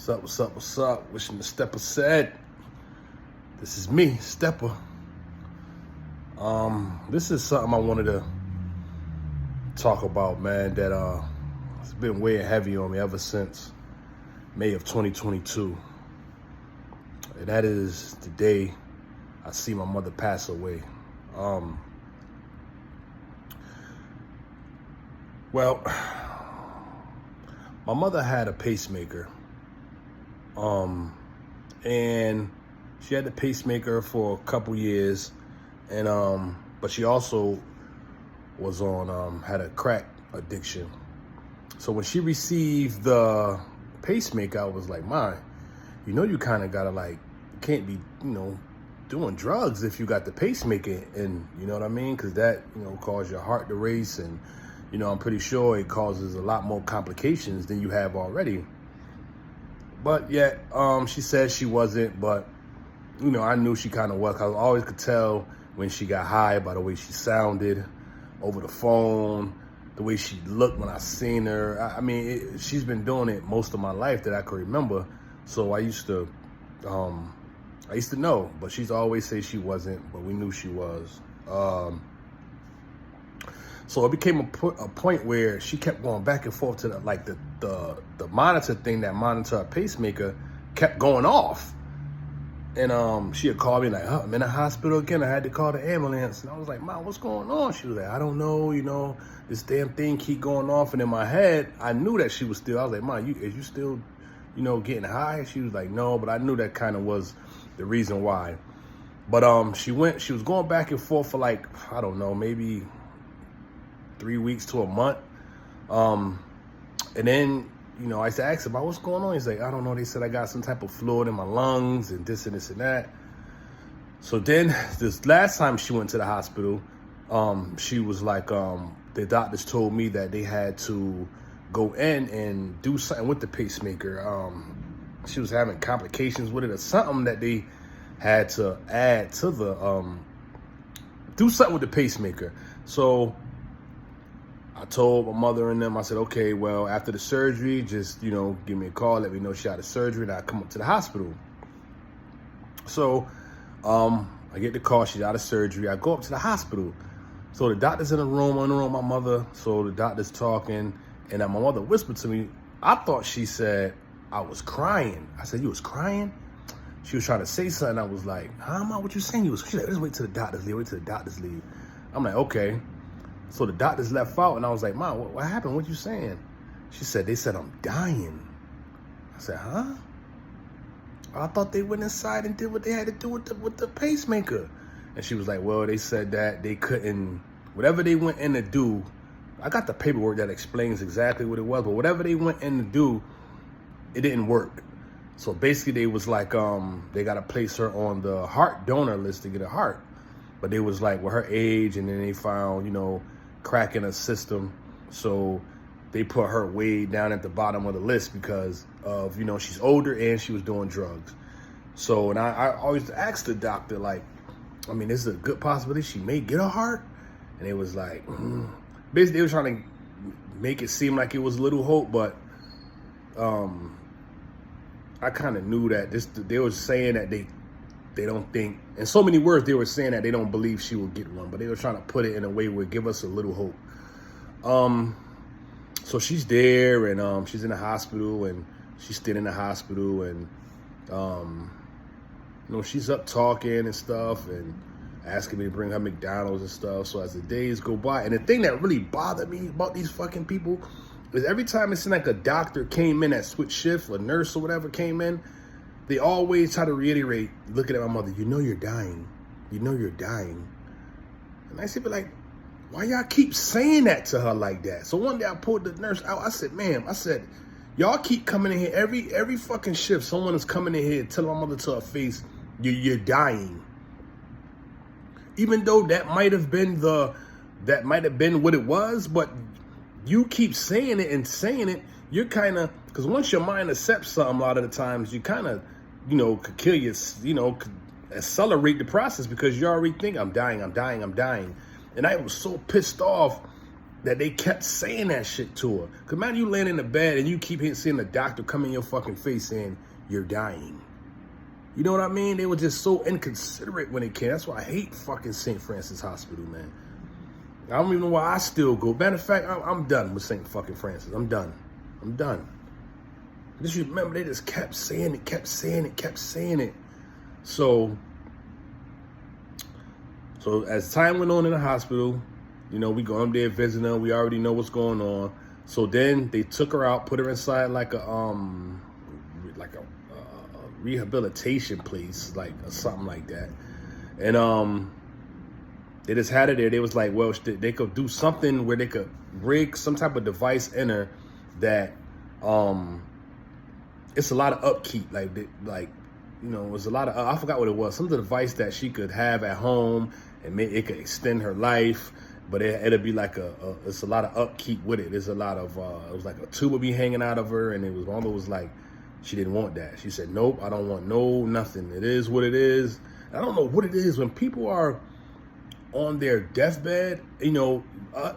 What's up, what's up, what's up? Wishing the Stepper said. This is me, Stepper. This is something I wanted to talk about, man, that it's been weighing heavy on me ever since May of 2022. And that is the day I see my mother pass away. Well, my mother had a pacemaker. And she had the pacemaker for a couple years, and but she also was on had a crack addiction. So when she received the pacemaker, I was like, "Ma, you kind of gotta you can't be doing drugs if you got the pacemaker, and you know what I mean, because that cause your heart to race, and I'm pretty sure it causes a lot more complications than you have already." But yet, she said she wasn't, but, I knew she kind of was. I always could tell when she got high by the way she sounded over the phone, the way she looked when I seen her. She's been doing it most of my life that I can remember. So I used to know, but she's always say she wasn't, but we knew she was. So it became a point where she kept going back and forth to the monitor thing that monitor her pacemaker kept going off. And she had called me like, "Oh, I'm in the hospital again. I had to call the ambulance." And I was like, "Ma, what's going on?" She was like, "I don't know, this damn thing keep going off." And in my head, I knew that she was still, I was like, "Ma, is you still, getting high?" She was like, "No," but I knew that kind of was the reason why. But she was going back and forth for I don't know, maybe 3 weeks to a month. And then, I used to ask him about what's going on. He's like, "I don't know. They said I got some type of fluid in my lungs and this and this and that." So then this last time she went to the hospital, she was like, the doctors told me that they had to go in and do something with the pacemaker. She was having complications with it or something that they had to add to the, do something with the pacemaker. So I told my mother and them, I said, "Okay, well, after the surgery, just, give me a call, let me know she had a surgery, and I'll come up to the hospital." So I get the call, she's out of surgery. I go up to the hospital. So the doctor's in the room with my mother. So the doctor's talking, and my mother whispered to me. I thought she said I was crying. I said, "You was crying?" She was trying to say something. I was like, "Huh, Ma, what you saying?" She's like, "Let's wait till the doctors leave, I'm like, "Okay." So the doctors left out, and I was like, "Ma, what happened? What you saying?" She said, "They said I'm dying." I said, "Huh?" I thought they went inside and did what they had to do with the pacemaker. And she was like, "Well, they said that they couldn't, whatever they went in to do." I got the paperwork that explains exactly what it was, but whatever they went in to do, it didn't work. So basically they was like, they got to place her on the heart donor list to get a heart. But they was like, with her age, and then they found, crack in her system. So they put her way down at the bottom of the list because of, she's older and she was doing drugs. So, and I always asked the doctor, this is a good possibility she may get a heart. And it was like, basically they were trying to make it seem like it was a little hope, but I kind of knew that they were saying that they don't think, in so many words, they were saying that they don't believe she will get one, but they were trying to put it in a way where give us a little hope. So she's there, and she's in the hospital, and she's still in the hospital, and she's up talking and stuff, and asking me to bring her McDonald's and stuff. So as the days go by, and the thing that really bothered me about these fucking people is every time it seemed like a doctor came in that switch shift, a nurse or whatever came in, they always try to reiterate, looking at my mother, "You're dying. You're dying." And I said, but why y'all keep saying that to her like that? So one day I pulled the nurse out. I said, "Ma'am," I said, "y'all keep coming in here every fucking shift. Someone is coming in here telling my mother to her face, you're dying." Even though that might have been what it was, but you keep saying it and saying it. You're kind of, because once your mind accepts something, a lot of the times you kind of, could kill you, could accelerate the process because you already think, I'm dying. And I was so pissed off that they kept saying that shit to her. Cause man, you laying in the bed and you keep seeing the doctor come in your fucking face saying you're dying. You know what I mean? They were just so inconsiderate when it came. That's why I hate fucking St. Francis Hospital, man. I don't even know why I still go. Matter of fact, I'm done with St. fucking Francis. I'm done. Just remember, they just kept saying it. So as time went on in the hospital, you know, we go up there visiting her. We already know what's going on. So then they took her out, put her inside like a rehabilitation place, like or something like that. And they just had her there. They was like, well, they could do something where they could rig some type of device in her that it's a lot of upkeep, like you know, it was a lot of I forgot what it was. Some device that she could have at home and it could extend her life, but it'll be like it's a lot of upkeep with it. There's a lot of it was like a tube would be hanging out of her, and it was almost like she didn't want that. She said, nope, I don't want nothing. It is what it is. I don't know what it is when people are on their deathbed. You know,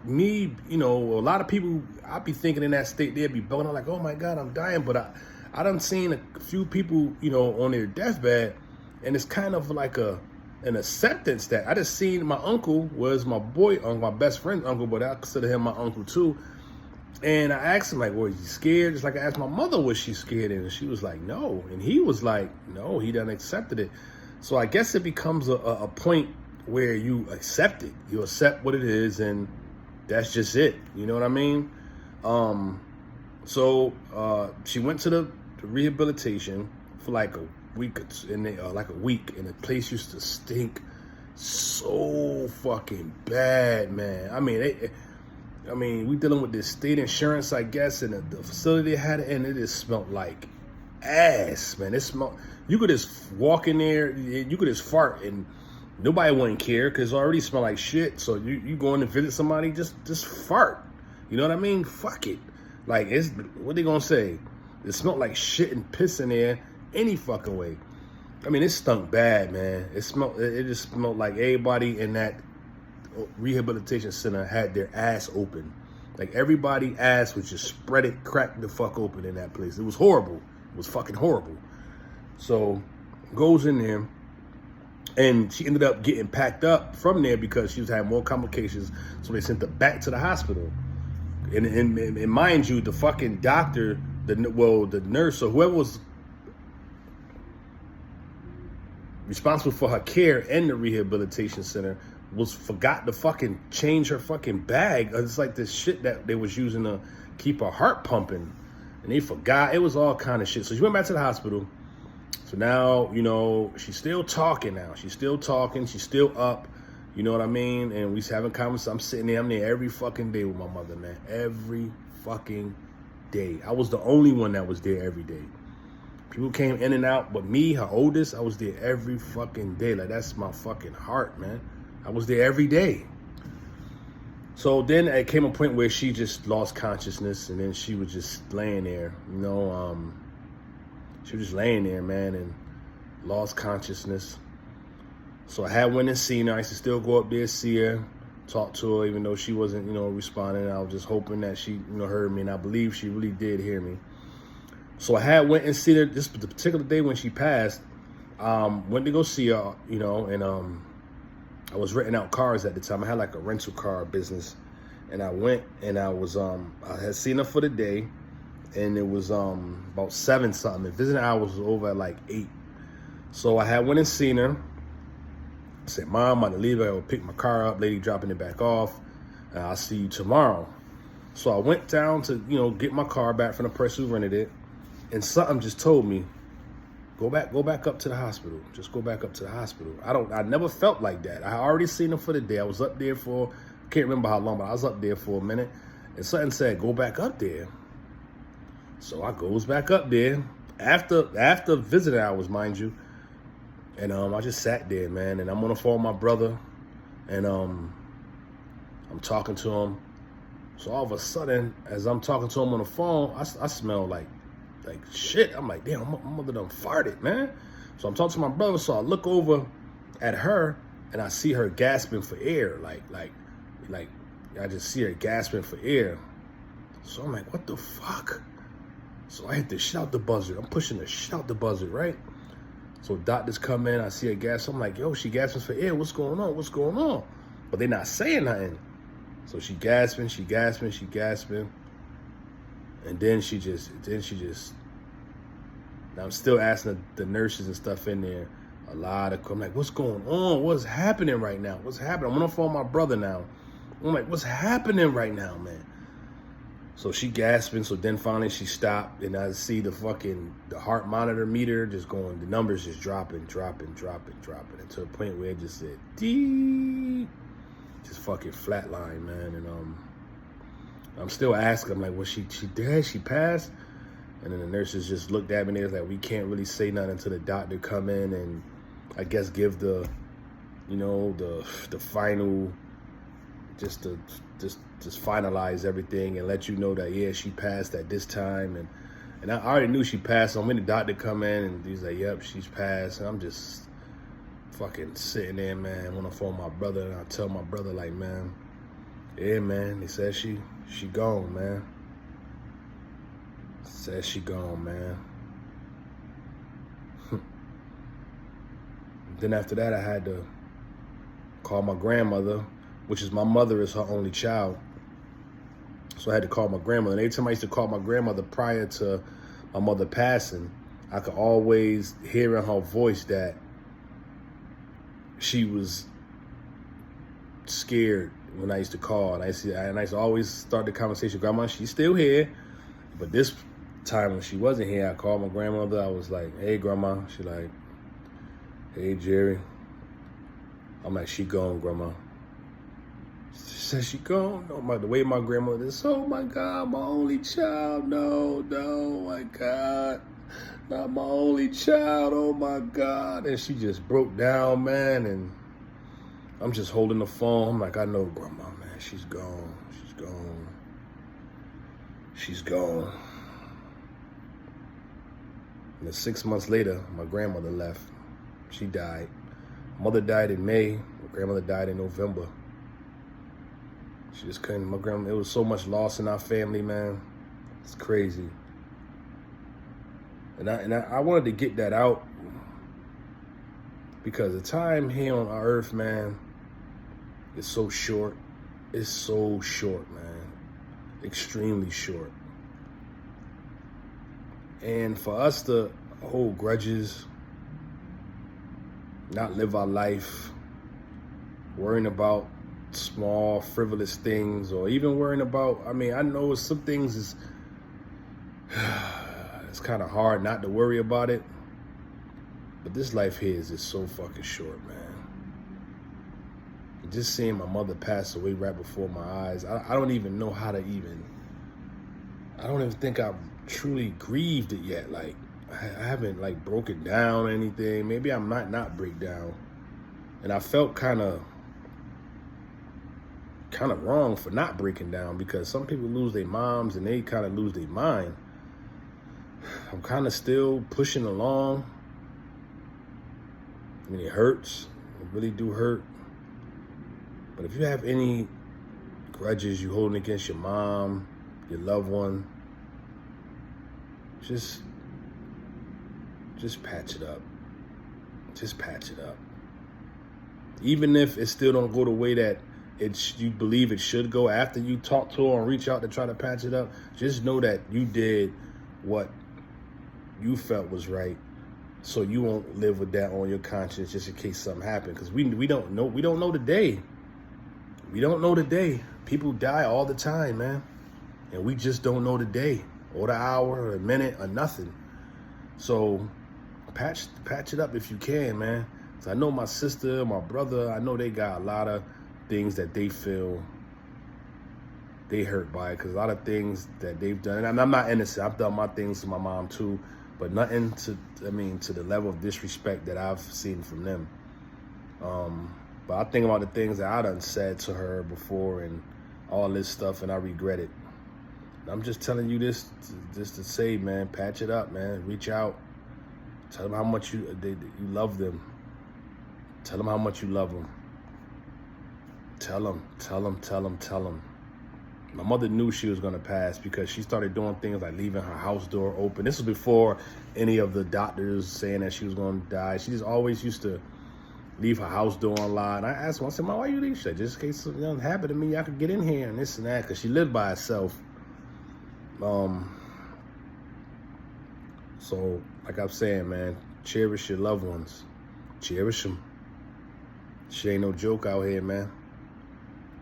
me, you know, a lot of people, I'd be thinking in that state, they'd be bugging out like, oh my God, I'm dying. But I done seen a few people, you know, on their deathbed, and it's kind of like an acceptance that I just seen. My uncle was my my best friend's uncle, but I consider him my uncle too. And I asked him, like, was he scared? Just like I asked my mother, was she scared? And she was like, no. And he was like, no, he done accepted it. So I guess it becomes a point where you accept it. You accept what it is, and that's just it. You know what I mean? So she went to the rehabilitation for like a week, and the place used to stink so fucking bad, man. I mean, we dealing with this state insurance, I guess, and the facility they had it in, it just smelled like ass, man. It smelled, you could just walk in there, you could just fart, and nobody wouldn't care because it already smelled like shit. So you going to visit somebody, just fart. You know what I mean? Fuck it. Like, what they gonna say? It smelled like shit and piss in there any fucking way. I mean, it stunk bad, man. It just smelled like everybody in that rehabilitation center had their ass open. Like, everybody ass was just spread it, cracked the fuck open in that place. It was horrible. It was fucking horrible. So goes in there, and she ended up getting packed up from there because she was having more complications. So they sent her back to the hospital. And mind you, the fucking doctor, the nurse, or whoever was responsible for her care in the rehabilitation center forgot to fucking change her fucking bag. It's like this shit that they was using to keep her heart pumping, and they forgot. It was all kind of shit. So she went back to the hospital. So now, you know, she's still talking now. She's still talking. She's still up. You know what I mean? And we having conversations. I'm sitting there. I'm there every fucking day with my mother, man. Every fucking day. I was the only one that was there every day. People came in and out, but me, her oldest, I was there every fucking day. Like, that's my fucking heart, man. I was there every day. So then it came a point where she just lost consciousness, and then she was just laying there, you know. She was just laying there, man, and lost consciousness. So I had went and seen her. I used to still go up there, see her, talk to her, even though she wasn't, you know, responding. I was just hoping that she, you know, heard me, and I believe she really did hear me. So I had went and seen her this particular day when she passed. Went to go see her, you know, and I was renting out cars at the time. I had like a rental car business, and I went and I had seen her for the day, and it was about 7 something. The visiting hours was over at like 8. So I had went and seen her. I said, Mom, I'm about to leave. I will pick my car up, lady dropping it back off, and I'll see you tomorrow. So I went down to, you know, get my car back from the person who rented it, and something just told me, go back up to the hospital. Just go back up to the hospital. I never felt like that. I already seen her for the day. I was up there for, can't remember how long, but I was up there for a minute, and something said, go back up there. So I goes back up there after visiting hours, mind you. And I just sat there, man, and I'm on the phone with my brother, and I'm talking to him. So all of a sudden, as I'm talking to him on the phone, I smell like shit. I'm like, damn, my mother done farted, man. So I'm talking to my brother, so I look over at her, and I see her gasping for air, like, I just see her gasping for air. So I'm like, what the fuck? So I hit the shit out the buzzard. I'm pushing the shit out the buzzard, right? So doctors come in, I see her gasp. I'm like, yo, she gasping for air. What's going on? What's going on? But they're not saying nothing. So she gasping. And then she just, now I'm still asking the nurses and stuff in there. I'm like, what's going on? What's happening right now? What's happening? I'm on the phone with my brother now. I'm like, what's happening right now, man? So she gasping, so then finally she stopped, and I see the heart monitor meter just going, the numbers just dropping, and to the point where it just said, dee, just fucking flatline, man. And I'm still asking, I'm like, was she dead? She passed? And then the nurses just looked at me, and they was like, we can't really say nothing until the doctor come in and I guess give the final, just finalize everything and let you know that, yeah, she passed at this time. And I already knew she passed. So when the doctor come in and he's like, yep, she's passed. And I'm just fucking sitting there, man, on the phone with my brother. And I tell my brother, like, man, yeah, man, they said she gone, man. Said she gone, man. Then after that, I had to call my grandmother, which is my mother is her only child. So I had to call my grandmother. And every time I used to call my grandmother prior to my mother passing, I could always hear in her voice that she was scared when I used to call. And I used to always start the conversation, Grandma, she's still here. But this time when she wasn't here, I called my grandmother. I was like, hey, Grandma. She like, hey, Jerry. I'm like, she gone, Grandma. She said she gone. No, the way my grandmother is, oh my God, my only child. No, my God. Not my only child, oh my God. And she just broke down, man. And I'm just holding the phone. I'm like, I know, Grandma, man. She's gone. She's gone. And then 6 months later, my grandmother left. She died. Mother died in May. My grandmother died in November. She just couldn't. My grandma, it was so much loss in our family, man. It's crazy. And I wanted to get that out because the time here on our earth, man, is so short. It's so short, man. Extremely short. And for us to hold grudges, not live our life, worrying about small, frivolous things, or even worrying about, I know some things is, it's kind of hard not to worry about it, but this life here is just so fucking short, man. Just seeing my mother pass away right before my eyes, I don't even know how to I don't even think I've truly grieved it yet. Like, I haven't like broken down or anything. Maybe I might not break down. And I felt kind of wrong for not breaking down, because some people lose their moms and they kind of lose their mind. I'm kind of still pushing along. I mean, it hurts. It really do hurt. But if you have any grudges you holding against your mom, your loved one, just patch it up. Just patch it up. Even if it still don't go the way that you believe it should go, after you talk to her and reach out to try to patch it up, just know that you did what you felt was right, so you won't live with that on your conscience just in case something happened. Because we don't know the day. We don't know the day. People die all the time, man, and we just don't know the day or the hour or the minute or nothing. So patch it up if you can, man. So I know my sister, my brother, I know they got a lot of things that they feel they hurt by, because a lot of things that they've done, and I'm not innocent, I've done my things to my mom too, but nothing to the level of disrespect that I've seen from them. But I think about the things that I done said to her before and all this stuff, and I regret it. I'm just telling you this just to say, man, patch it up, man. Reach out. Tell them how much you love them. Tell them how much you love them. Tell him. My mother knew she was gonna pass because she started doing things like leaving her house door open. This was before any of the doctors saying that she was gonna die. She just always used to leave her house door unlocked. I asked her, I said, "Mom, why you leave?" She said, "Just in case something happened to me, I could get in here and this and that," because she lived by herself. So, like I'm saying, man, cherish your loved ones. Cherish them. She ain't no joke out here, man.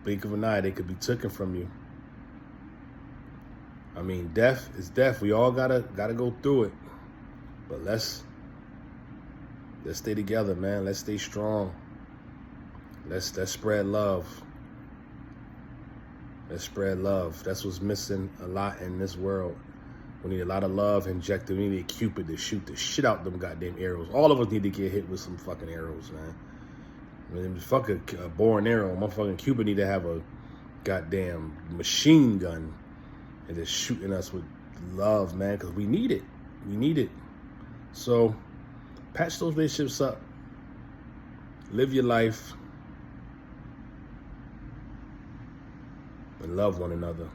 Blink of an eye, they could be taken from you. I mean, death is death. We all gotta go through it. But let's stay together, man. Let's stay strong. Let's spread love. Let's spread love. That's what's missing a lot in this world. We need a lot of love injected. We need a Cupid to shoot the shit out them goddamn arrows. All of us need to get hit with some fucking arrows, man. I mean, fuck a bow and arrow. Motherfucking Cupid need to have a goddamn machine gun and just shooting us with love, man, because we need it. We need it. So, patch those relationships up. Live your life. And love one another.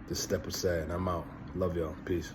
This Step Aside. I'm out. Love y'all. Peace.